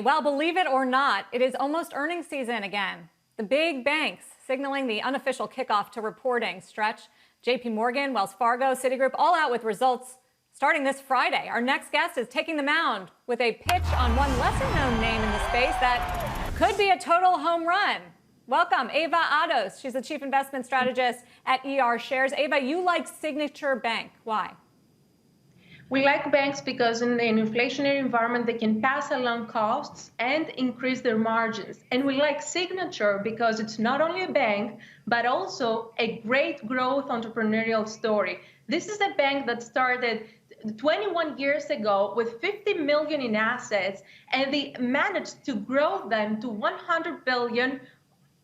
Well, believe it or not, it is almost earnings season again. The big banks signaling the unofficial kickoff to reporting stretch. JP Morgan, Wells Fargo, Citigroup, all out with results starting this Friday. Our next guest is taking the mound with a pitch on one lesser-known name in the space that could be a total home run. Welcome, Ava Ados. She's the Chief Investment Strategist at ER Shares. Ava, you like Signature Bank. Why? We like banks because in an inflationary environment, they can pass along costs and increase their margins. And we like Signature because it's not only a bank, but also a great growth entrepreneurial story. This is a bank that started 21 years ago with 50 million in assets, and they managed to grow them to 100 billion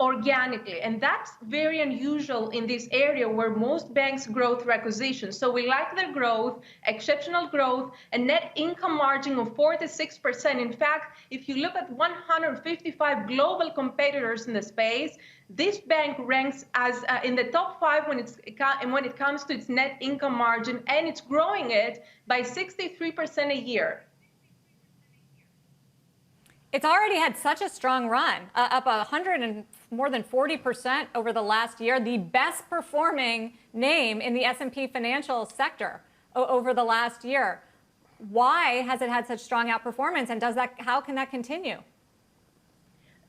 organically. And that's very unusual in this area where most banks grow through acquisitions. So we like their growth, exceptional growth, a net income margin of 46%. In fact, if you look at 155 global competitors in the space, this bank ranks as in the top 5 when it comes to its net income margin, and it's growing it by 63% a year. It's already had such a strong run, up 100 and more than 40% over the last year, the best performing name in the S&P financial sector over the last year. Why has it had such strong outperformance, and how can that continue?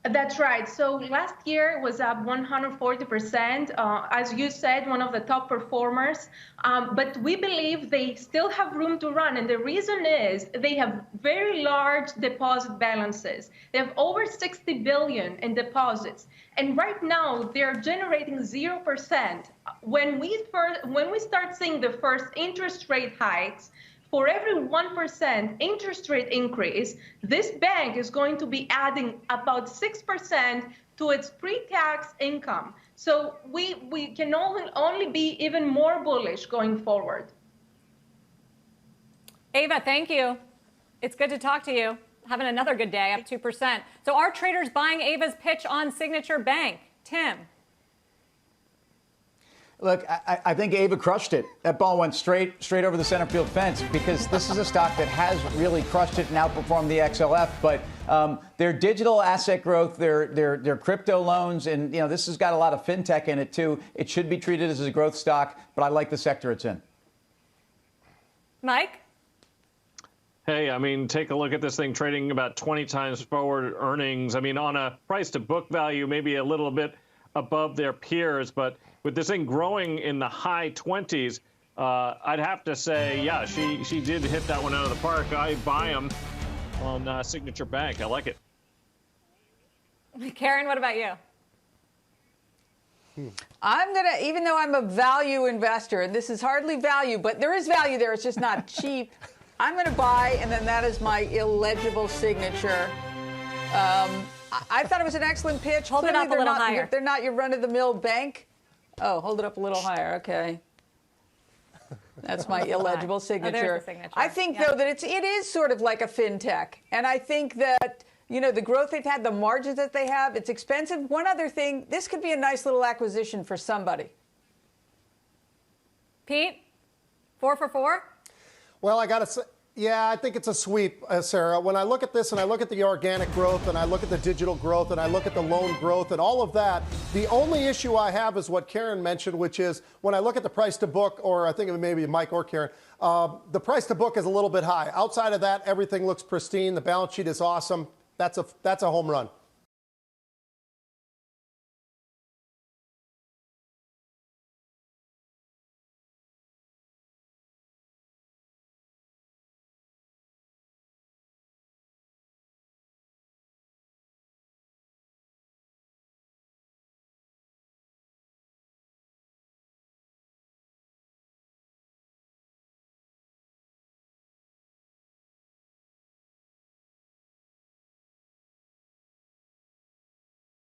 That's right. So last year it was up 140%. As you said, one of the top performers. But we believe they still have room to run. And the reason is they have very large deposit balances. They have over 60 billion in deposits. And right now they're generating 0%. When we start seeing the first interest rate hikes, for every 1% interest rate increase, this bank is going to be adding about 6% to its pre-tax income. So we can only be even more bullish going forward. Ava, thank you. It's good to talk to you. Having another good day, up 2%. So are traders buying Ava's pitch on Signature Bank? Tim. Look, I think Ava crushed it. That ball went straight over the center field fence, because this is a stock that has really crushed it and outperformed the XLF. But their digital asset growth, their crypto loans, and this has got a lot of fintech in it too. It should be treated as a growth stock, but I like the sector it's in. Mike? Hey, I mean, take a look at this thing trading about 20 times forward earnings. I mean, on a price to book value, maybe a little bit above their peers, but with this thing growing in the high 20s, I'd have to say, yeah, she did hit that one out of the park. I buy them on Signature Bank. I like it. Karen, what about you? I'm going to, even though I'm a value investor, and this is hardly value, but there is value there, it's just not cheap, I'm going to buy, and then that is my illegible signature. I thought it was an excellent pitch. Hold it up a little higher. They're not your run-of-the-mill bank. Oh, hold it up a little higher. Okay. That's my illegible signature. Oh, there's the signature. I think, though, that it is sort of like a fintech. And I think that, the growth they've had, the margins that they have, it's expensive. One other thing, this could be a nice little acquisition for somebody. Pete, 4 for 4? Well, I got to say, yeah, I think it's a sweep, Sarah. When I look at this and I look at the organic growth and I look at the digital growth and I look at the loan growth and all of that, the only issue I have is what Karen mentioned, which is when I look at the price to book, or I think it may be Mike or Karen, the price to book is a little bit high. Outside of that, everything looks pristine. The balance sheet is awesome. That's a home run.